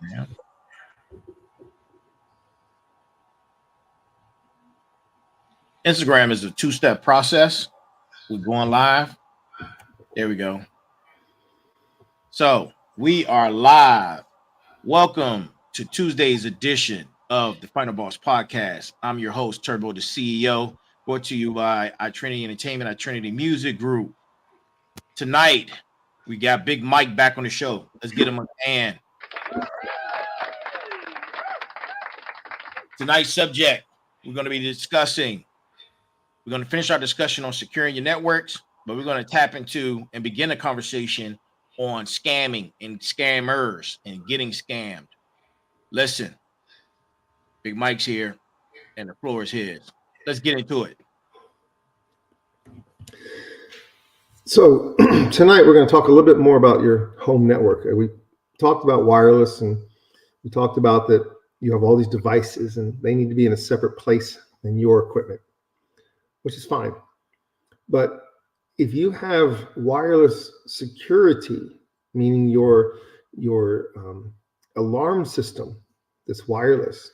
Yeah. Instagram is a two-step process. We're going live. There we go. So we are live. Welcome to Tuesday's edition of the Final Boss Podcast. I'm your host, Turbo, the CEO, brought to you by iTrinity Entertainment, iTrinity Music Group. Tonight, we got Big Mike back on the show. Let's get him a hand. Tonight's subject, we're going to be discussing. We're going to finish our discussion on securing your networks, but we're going to tap into and begin a conversation on scamming and scammers and getting scammed. Listen, Big Mike's here and the floor is his. Let's get into it. So tonight we're going to talk a little bit more about your home network. We talked about wireless, and we talked about that you have all these devices and they need to be in a separate place than your equipment, which is fine. But if you have wireless security, meaning your alarm system that's wireless,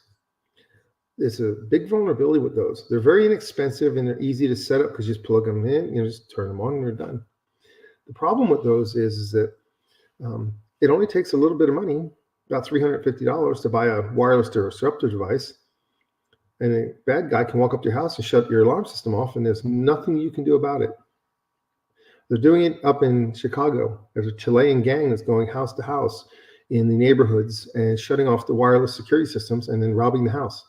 there's a big vulnerability with those. They're very inexpensive and they're easy to set up because you just plug them in, just turn them on and they're done. The problem with those is that it only takes a little bit of money, about $350, to buy a wireless disruptor device. And a bad guy can walk up to your house and shut your alarm system off, and there's nothing you can do about it. They're doing it up in Chicago. There's a Chilean gang that's going house to house in the neighborhoods and shutting off the wireless security systems and then robbing the house.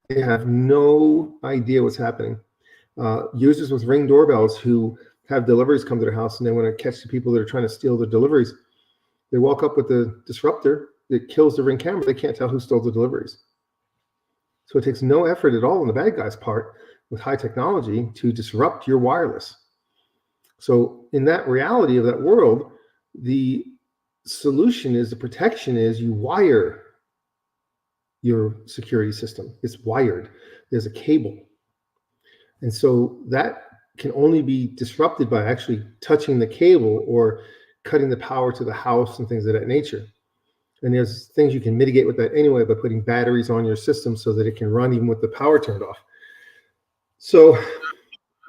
They have no idea what's happening. Users with Ring doorbells who have deliveries come to their house and they want to catch the people that are trying to steal the deliveries, they walk up with the disruptor that kills the Ring camera. They can't tell who stole the deliveries. So it takes no effort at all on the bad guy's part with high technology to disrupt your wireless. So in that reality of that world, the solution is, the protection is, you wire your security system. It's wired. There's a cable. And so that can only be disrupted by actually touching the cable or cutting the power to the house and things of that nature. And there's things you can mitigate with that anyway by putting batteries on your system so that it can run even with the power turned off. So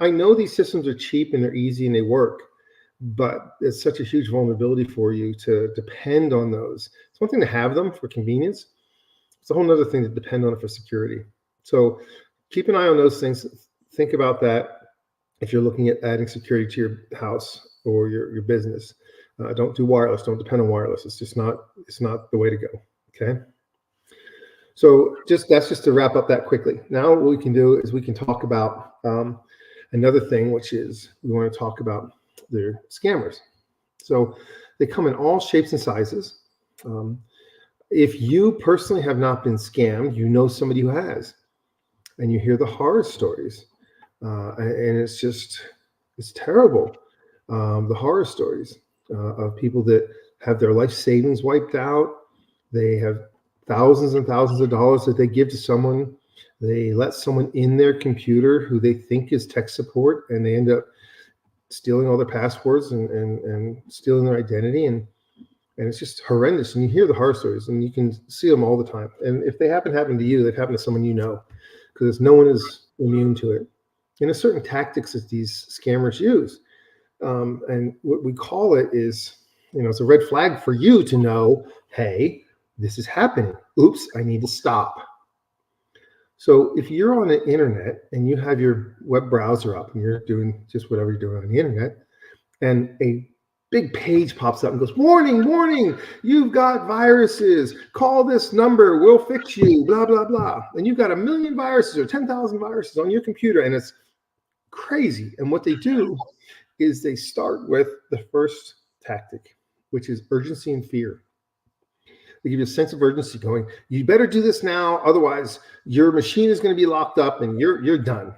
I know these systems are cheap and they're easy and they work, but it's such a huge vulnerability for you to depend on those. It's one thing to have them for convenience. It's a whole other thing to depend on it for security. So keep an eye on those things. Think about that if you're looking at adding security to your house or your business. Don't do wireless. Don't depend on wireless. It's not the way to go. Okay. So that's just to wrap up that quickly. Now what we can do is we can talk about another thing, which is we want to talk about the scammers. So they come in all shapes and sizes. If you personally have not been scammed, you know somebody who has, and you hear the horror stories, and it's terrible. The horror stories of people that have their life savings wiped out. They have thousands and thousands of dollars that they give to someone. They let someone in their computer who they think is tech support, and they end up stealing all their passwords and stealing their identity. And it's just horrendous. And you hear the horror stories and you can see them all the time. And if they happen to you, they've happened to someone you know, because no one is immune to it. And there's certain tactics that these scammers use. And what we call it is, it's a red flag for you to know, hey, this is happening. Oops, I need to stop. So if you're on the internet and you have your web browser up and you're doing just whatever you're doing on the internet, and a big page pops up and goes, warning, warning, you've got viruses. Call this number, we'll fix you, blah, blah, blah. And you've got 1 million viruses or 10,000 viruses on your computer, and it's crazy. And what they do is they start with the first tactic, which is urgency and fear. They give you a sense of urgency going, you better do this now, otherwise your machine is going to be locked up and you're done.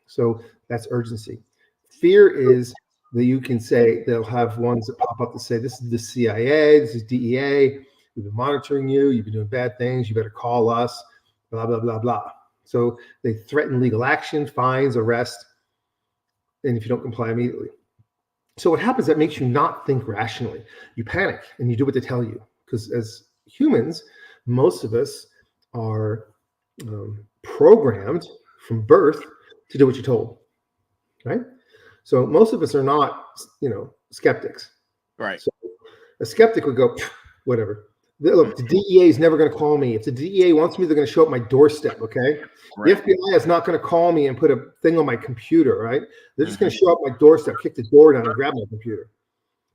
So that's urgency. Fear is that you can say, they'll have ones that pop up that say, this is the CIA, this is DEA, we've been monitoring you, you've been doing bad things, you better call us, blah, blah, blah, blah. So they threaten legal action, fines, arrest, and if you don't comply immediately. So what happens, that makes you not think rationally. You panic and you do what they tell you, because as humans, most of us are programmed from birth to do what you're told, right? So most of us are not, skeptics. Right. So a skeptic would go, whatever. Look, the DEA is never going to call me. If the DEA wants me, they're going to show up my doorstep, okay? Right. The FBI is not going to call me and put a thing on my computer, right? They're just going to show up my doorstep, kick the door down, and grab my computer.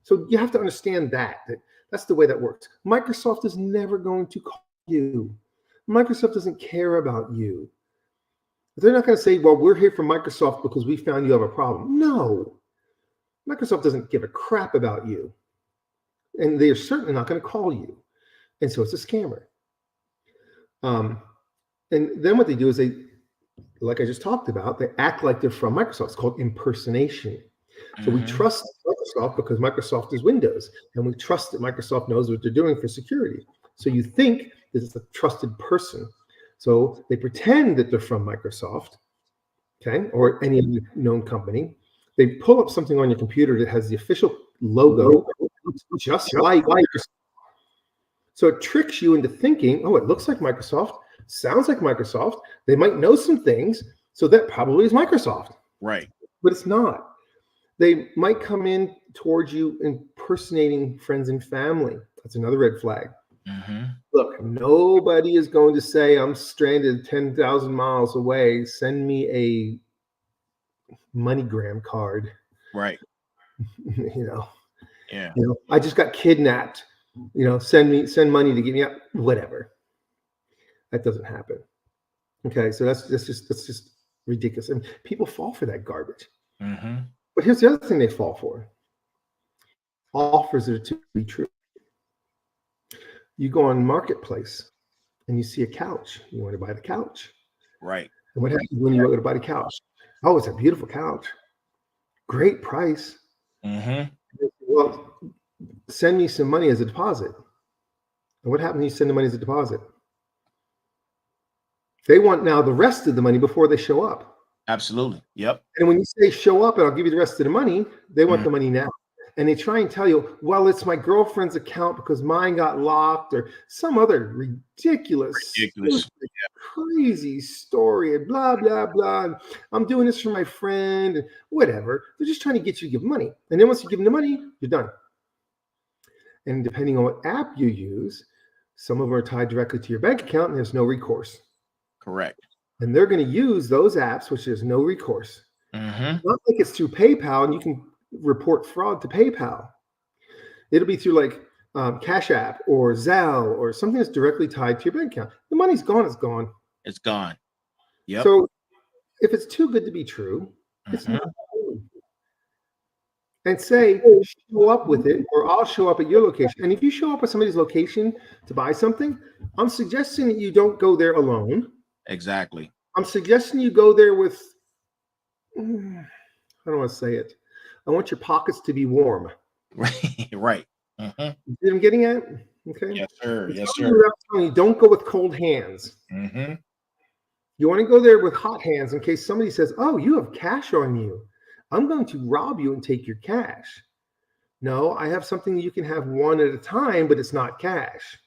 So you have to understand that's the way that works. Microsoft is never going to call you. Microsoft doesn't care about you. They're not going to say, well, we're here from Microsoft because we found you have a problem. No. Microsoft doesn't give a crap about you. And they are certainly not going to call you. And so it's a scammer. And then what they do is they, like I just talked about, they act like they're from Microsoft. It's called impersonation. So we trust Microsoft because Microsoft is Windows, and we trust that Microsoft knows what they're doing for security. So you think that it's a trusted person. So they pretend that they're from Microsoft, okay, or any other known company. They pull up something on your computer that has the official logo, just like Microsoft. So it tricks you into thinking, oh, it looks like Microsoft, sounds like Microsoft. They might know some things, so that probably is Microsoft. Right. But it's not. They might come in towards you impersonating friends and family. That's another red flag. Look, nobody is going to say, I'm stranded 10,000 miles away. Send me a MoneyGram card. Right. Yeah. I just got kidnapped. Send money to get me out. Whatever. That doesn't happen. Okay, so that's just ridiculous. And people fall for that garbage. But here's the other thing they fall for: offers that are too be true. You go on Marketplace and you see a couch. You want to buy the couch. Right. And what happens when you go to buy the couch? Oh, it's a beautiful couch. Great price. Well, send me some money as a deposit. And what happens when you send the money as a deposit? They want now the rest of the money before they show up. Absolutely. Yep. And when you say show up and I'll give you the rest of the money, they want the money now. And they try and tell you, well, it's my girlfriend's account because mine got locked, or some other ridiculous. Crazy story, and blah, blah, blah. And I'm doing this for my friend, and whatever. They're just trying to get you to give money. And then once you give them the money, you're done. And depending on what app you use, some of them are tied directly to your bank account and there's no recourse. Correct. And they're going to use those apps, which there's no recourse. Not like it's through PayPal and you can report fraud to PayPal. It'll be through like Cash App or Zelle or something that's directly tied to your bank account. The money's gone, it's gone. It's gone. Yep. So if it's too good to be true, it's not true. And say, show up with it, or I'll show up at your location. And if you show up at somebody's location to buy something, I'm suggesting that you don't go there alone. Exactly. I'm suggesting you go there with, I don't want to say it. I want your pockets to be warm. Right. You see what I'm getting at? Okay. Yes, sir. It's Yes, telling sir. you, I'm telling you, don't go with cold hands. You want to go there with hot hands in case somebody says, oh, you have cash on you. I'm going to rob you and take your cash. No, I have something you can have one at a time, but it's not cash.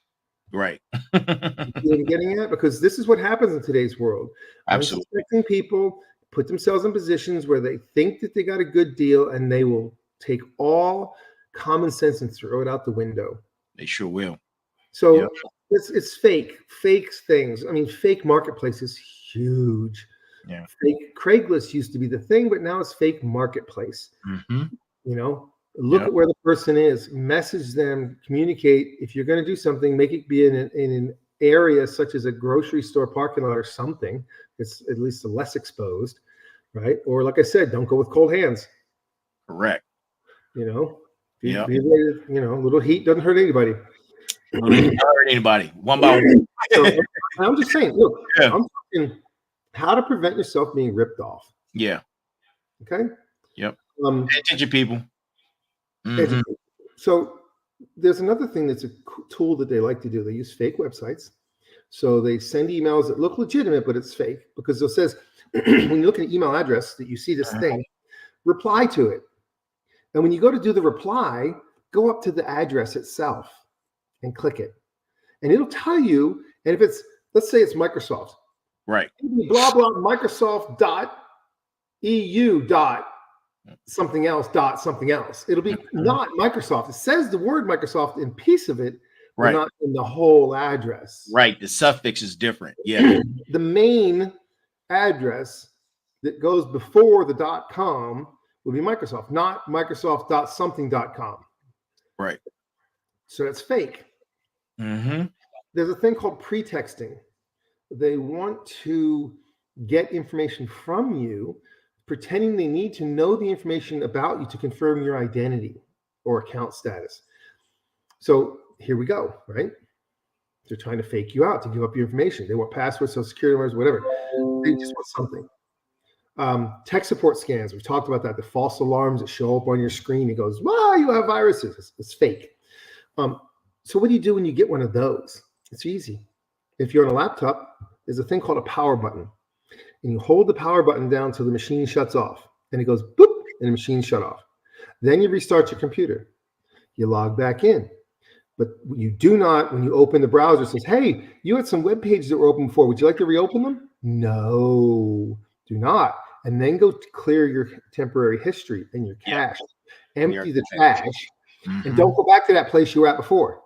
Right. You know what I'm getting at? Because this is what happens in today's world. Absolutely. Unsuspecting people put themselves in positions where they think that they got a good deal, and they will take all common sense and throw it out the window. They sure will. So it's fake things. I mean, fake marketplace is huge. Yeah. Fake Craigslist used to be the thing, but now it's fake marketplace. Look at where the person is, message them, communicate. If you're going to do something, make it be in an area such as a grocery store parking lot or something. It's at least less exposed, right? Or like I said, don't go with cold hands. Correct. Be little heat doesn't hurt anybody. Doesn't hurt anybody. One by one. So, I'm just saying, look, I'm talking how to prevent yourself being ripped off. Yeah. Okay. Yep. Pay attention, people. So there's another thing that's a tool that they like to do. They use fake websites. So they send emails that look legitimate, but it's fake, because it says when you look at an email address that you see this thing, reply to it. And when you go to do the reply, go up to the address itself and click it. and it'll tell you. And if it's, let's say it's Microsoft, Right. blah blah Microsoft dot EU dot something else dot something else. It'll be not Microsoft. It says the word Microsoft in piece of it, but Right. not in the whole address. Right. The suffix is different. Yeah. The main address that goes before the .com will be Microsoft, not Microsoft.something.com. Right. So that's fake. Mm-hmm. There's a thing called pretexting. They want to get information from you, pretending they need to know the information about you to confirm your identity or account status. So here we go, right? They're trying to fake you out to give up your information. They want passwords, social security numbers, whatever. They just want something. Tech support scans. We talked about that. The false alarms that show up on your screen. It goes, wow, you have viruses. It's fake. So what do you do when you get one of those? It's easy. If you're on a laptop, there's a thing called a power button. And you hold the power button down till the machine shuts off. And it goes boop, and the machine shut off. Then you restart your computer. You log back in. But you do not, when you open the browser, it says, hey, you had some web pages that were open before. Would you like to reopen them? No, do not. And then go to clear your temporary history and your cache. Empty the cache. Mm-hmm. And don't go back to that place you were at before.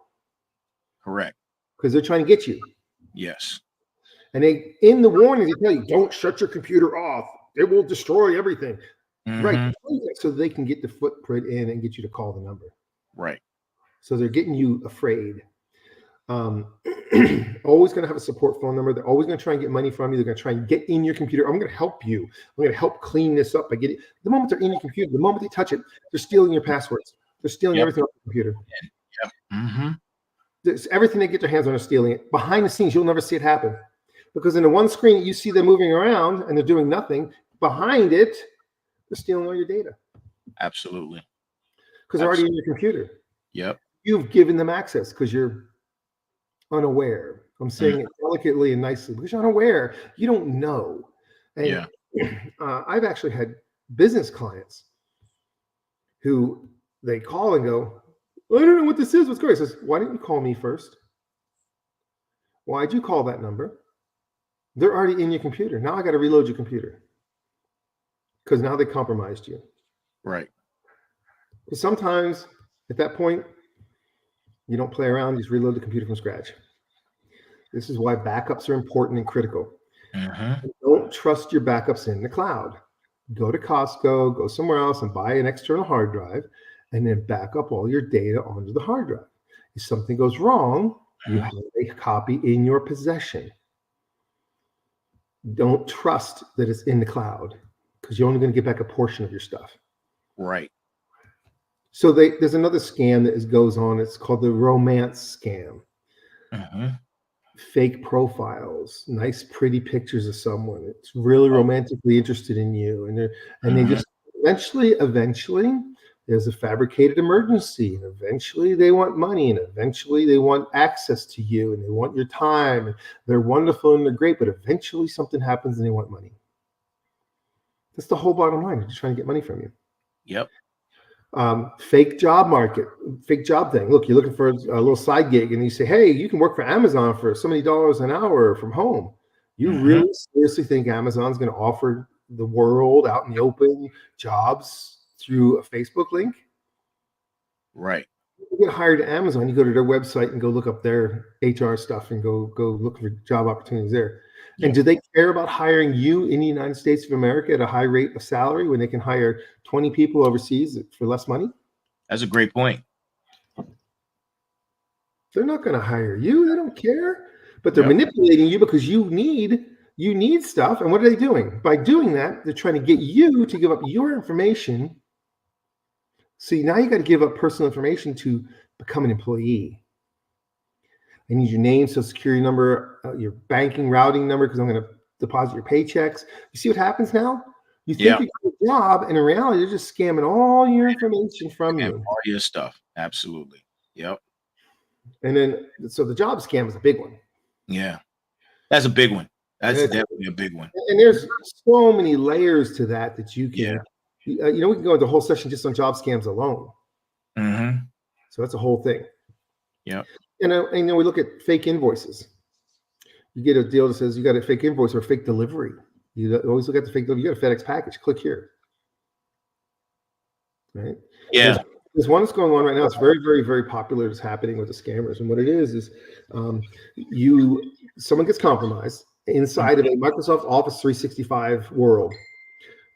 Correct. Because they're trying to get you. Yes. And they, in the warning, they tell you, don't shut your computer off. It will destroy everything. Mm-hmm. Right. So they can get the footprint in and get you to call the number. Right. So they're getting you afraid. Always going to have a support phone number. They're always going to try and get money from you. They're going to try and get in your computer. I'm going to help you. I'm going to help clean this up. The moment they're in your computer, the moment they touch it, they're stealing your passwords. They're stealing everything off the computer. Yep. Mm-hmm. There's everything they get their hands on are stealing it. Behind the scenes, you'll never see it happen. Because in the one screen, you see them moving around and they're doing nothing. Behind it, they're stealing all your data. Absolutely. Because they're already in your computer. Yep. You've given them access because you're unaware. I'm saying it delicately and nicely because you're unaware. You don't know. And I've actually had business clients who they call and go, I don't know what this is. What's going on? I says, why didn't you call me first? Why'd you call that number? They're already in your computer. Now I got to reload your computer because now they compromised you. Right. Because sometimes at that point, you don't play around, you just reload the computer from scratch. This is why backups are important and critical. Mm-hmm. Don't trust your backups in the cloud. Go to Costco, go somewhere else and buy an external hard drive and then back up all your data onto the hard drive. If something goes wrong, you have a copy in your possession. Don't trust that it's in the cloud because you're only going to get back a portion of your stuff. Right. So there's another scam that goes on. It's called the romance scam. Mm-hmm. Fake profiles, nice, pretty pictures of someone. It's really romantically interested in you, and they just eventually, there's a fabricated emergency, and eventually they want money, and eventually they want access to you, and they want your time. And they're wonderful and they're great, but eventually something happens and they want money. That's the whole bottom line. They're just trying to get money from you. Yep. Fake job market, fake job thing. Look, you're looking for a little side gig and you say, hey, you can work for Amazon for so many dollars an hour from home. You really seriously think Amazon's going to offer the world out in the open jobs through a Facebook link? Right. You get hired at Amazon, you go to their website and go look up their HR stuff and go look for job opportunities there. Yeah. And do they care about hiring you in the United States of America at a high rate of salary when they can hire 20 people overseas for less money? That's a great point. They're not going to hire you. They don't care. But they're manipulating you because you need stuff. And what are they doing? By doing that, they're trying to get you to give up your information. See, now you got to give up personal information to become an employee. I need your name, social security number, your banking routing number, because I'm going to deposit your paychecks. You see what happens now? You think you got a job, and in reality, they're just scamming all your information from you. All your stuff. Absolutely. Yep. And then, so the job scam is a big one. Yeah. That's a big one. That's definitely a big one. And there's so many layers to that you can, we can go into a whole session just on job scams alone. Mm-hmm. So that's a whole thing. Yeah. And we look at fake invoices. You get a deal that says you got a fake invoice or fake delivery. You always look at the fake delivery. You got a FedEx package. Click here. Right? Yeah. There's one that's going on right now. It's very, very, very popular. It's happening with the scammers. And what it is someone gets compromised inside of a Microsoft Office 365 world.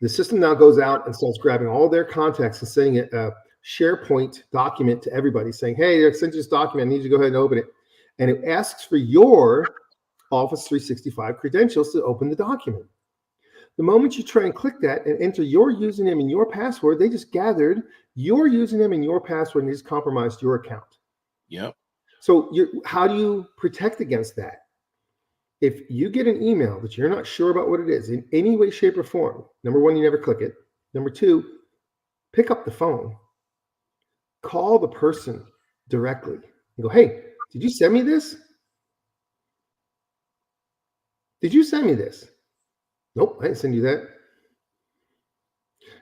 The system now goes out and starts grabbing all their contacts and sending a SharePoint document to everybody saying, hey, I sent you this document. I need you to go ahead and open it. And it asks for your Office 365 credentials to open the document. The moment you try and click that and enter your username and your password, they just gathered your username and your password and they just compromised your account. Yep. So how do you protect against that? If you get an email that you're not sure about what it is in any way, shape, or form, number one, you never click it. Number two, pick up the phone. Call the person directly. You go, hey, did you send me this? Did you send me this? Nope, I didn't send you that.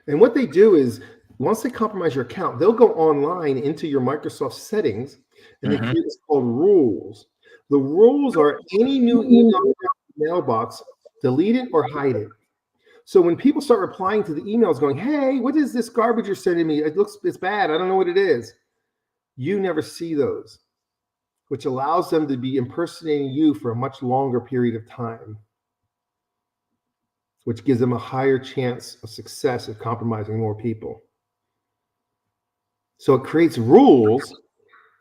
And what they do is, once they compromise your account, they'll go online into your Microsoft settings and they create what's called rules. The rules are any new email mailbox, delete it or hide it. So when people start replying to the emails going, hey, what is this garbage you're sending me? It's bad. I don't know what it is. You never see those, which allows them to be impersonating you for a much longer period of time, which gives them a higher chance of success of compromising more people. So it creates rules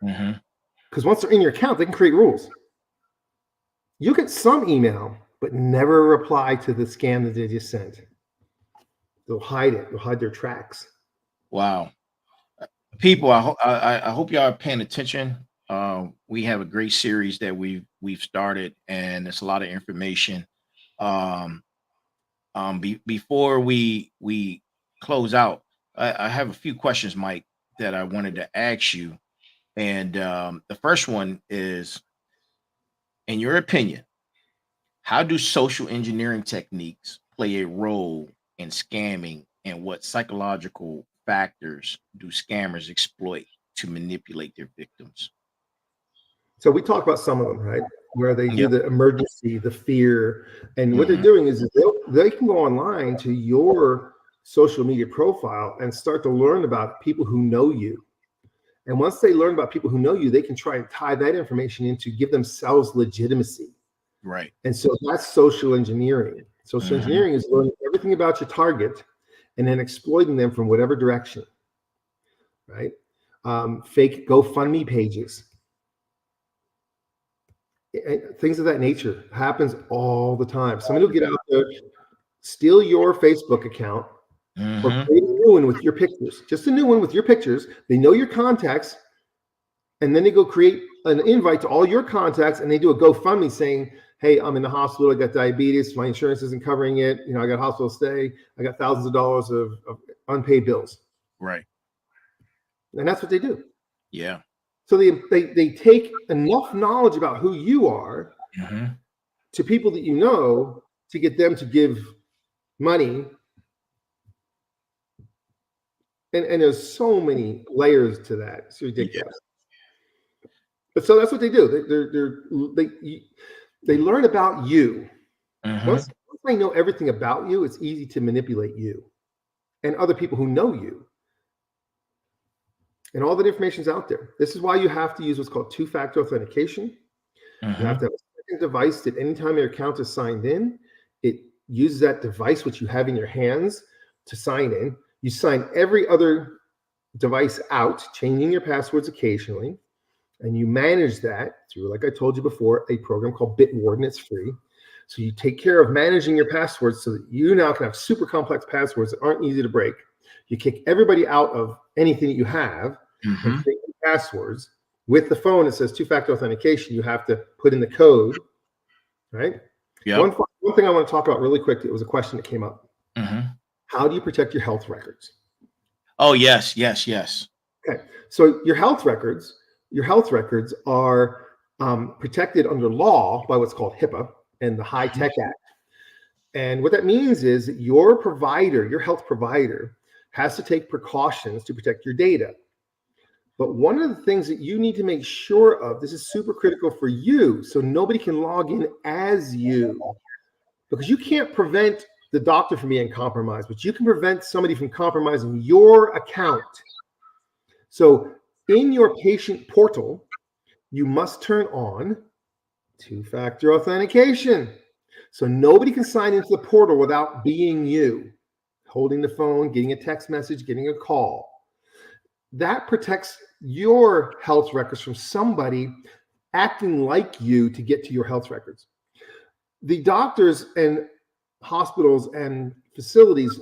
because once they're in your account, they can create rules. You get some email, but never reply to the scam that they just sent. They'll hide it. They'll hide their tracks. Wow. People, I hope y'all are paying attention. We have a great series that we've started, and it's a lot of information. Before we close out, I have a few questions, Mike, that I wanted to ask you. And the first one is, in your opinion, how do social engineering techniques play a role in scamming, and what psychological factors do scammers exploit to manipulate their victims? So we talk about some of them, right? Where they do the emergency, the fear, and what they're doing is they can go online to your social media profile and start to learn about people who know you. And once they learn about people who know you, they can try and tie that information in to give themselves legitimacy. Right. And so that's social engineering. Social engineering is learning everything about your target and then exploiting them from whatever direction, right? Fake GoFundMe pages. Things of that nature happens all the time. Somebody will get out there, steal your Facebook account, or create a new one with your pictures, just a new one with your pictures. They know your contacts, and then they go create an invite to all your contacts, and they do a GoFundMe saying, hey, I'm in the hospital, I got diabetes, my insurance isn't covering it, I got hospital stay, I got thousands of dollars of unpaid bills. Right. And that's what they do. Yeah. So they take enough knowledge about who you are to people that you know to get them to give money. And there's so many layers to that. It's ridiculous. Yeah. But so that's what they do. They learn about you. Once they know everything about you, it's easy to manipulate you and other people who know you. And all that information is out there. This is why you have to use what's called two-factor authentication. You have to have a second device that anytime your account is signed in, it uses that device which you have in your hands to sign in. You sign every other device out, changing your passwords occasionally, and you manage that through, like I told you before, a program called Bitwarden. It's free. So you take care of managing your passwords so that you now can have super complex passwords that aren't easy to break. You kick everybody out of anything that you have and create passwords. With the phone, it says two-factor authentication. You have to put in the code, right? Yeah. One thing I want to talk about really quick, it was a question that came up. How do you protect your health records? Oh, yes. Okay. So your health records are protected under law by what's called HIPAA and the High Tech Act. And what that means is that your provider, your health provider, has to take precautions to protect your data. But one of the things that you need to make sure of, this is super critical for you, so nobody can log in as you, because you can't prevent the doctor from being compromised, but you can prevent somebody from compromising your account. So in your patient portal, you must turn on two-factor authentication. So nobody can sign into the portal without being you, holding the phone, getting a text message, getting a call. That protects your health records from somebody acting like you to get to your health records. The doctors and hospitals and facilities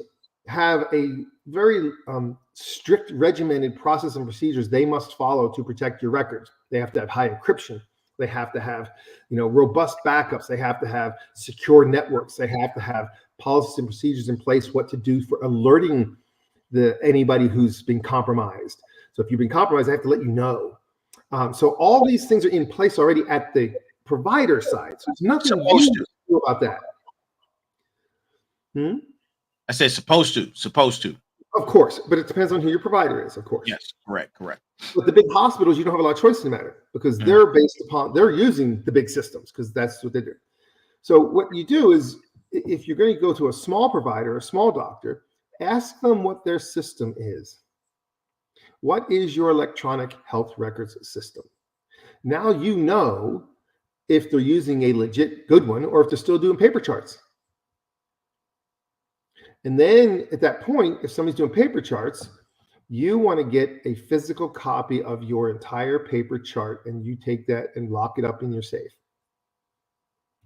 have a very strict regimented process and procedures they must follow to protect your records. They have to have high encryption. They have to have, robust backups. They have to have secure networks. They have to have policies and procedures in place, what to do for alerting anybody who's been compromised. So if you've been compromised, I have to let you know. So all these things are in place already at the provider side. So it's nothing you can do about that. I said supposed to. Of course, but it depends on who your provider is, of course. Yes, correct. But the big hospitals, you don't have a lot of choice in the matter because they're they're using the big systems because that's what they do. So what you do is, if you're going to go to a small provider, a small doctor, ask them what their system is. What is your electronic health records system? Now you know if they're using a legit good one or if they're still doing paper charts. And then at that point, if somebody's doing paper charts, you want to get a physical copy of your entire paper chart and you take that and lock it up in your safe.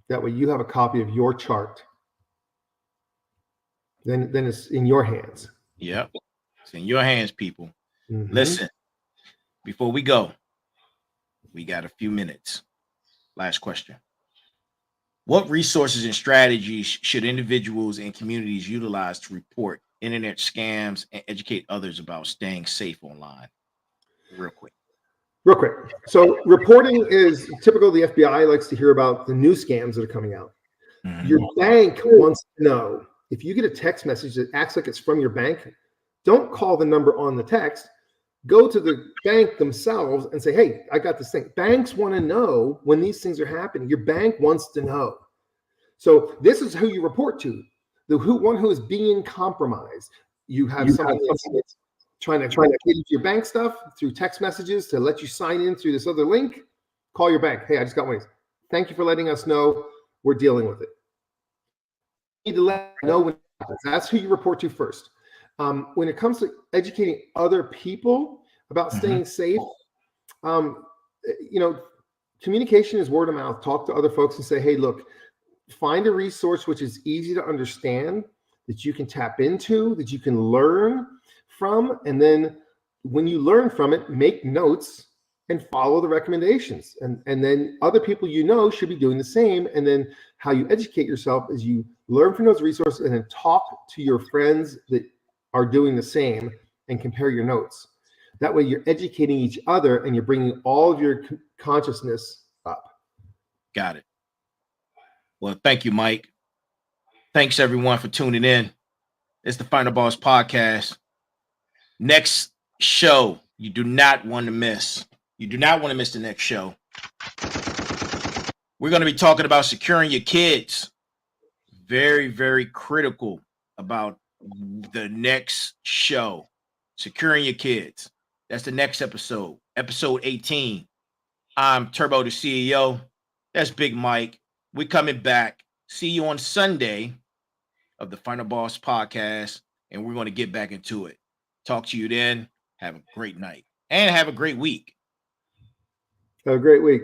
That way you have a copy of your chart. Then it's in your hands. Yep. It's in your hands, people. Listen, before we go, we got a few minutes. Last question. What resources and strategies should individuals and communities utilize to report internet scams and educate others about staying safe online? Real quick. So reporting is typical. The FBI likes to hear about the new scams that are coming out. Your bank wants to know. If you get a text message that acts like it's from your bank, don't call the number on the text. Go to the bank themselves and say, hey, I got this thing. Banks want to know when these things are happening. Your bank wants to know. So this is who you report to. The one who is being compromised. You have somebody that's trying to get into your bank stuff through text messages to let you sign in through this other link. Call your bank. Hey, I just got one of these. Thank you for letting us know. We're dealing with it. You need to let them know when it happens. That's who you report to first. When it comes to educating other people about staying safe, communication is word of mouth. Talk to other folks and say, hey, look, find a resource which is easy to understand, that you can tap into, that you can learn from. And then when you learn from it, make notes and follow the recommendations. And then other people should be doing the same. And then how you educate yourself is you learn from those resources and then talk to your friends that are doing the same and compare your notes. That way you're educating each other and you're bringing all of your consciousness up. Got it. Well, thank you, Mike. Thanks everyone for tuning in. It's the Final Boss Podcast. Next show, you do not want to miss. You do not want to miss the next show. We're going to be talking about securing your kids. Very, very critical about the next show. Securing your kids. That's the next episode. Episode 18. I'm Turbo, the CEO. That's Big Mike. We're coming back. See you on Sunday of the Final Boss Podcast, and we're going to get back into it. Talk to you then. Have a great night and have a great week. Have a great week.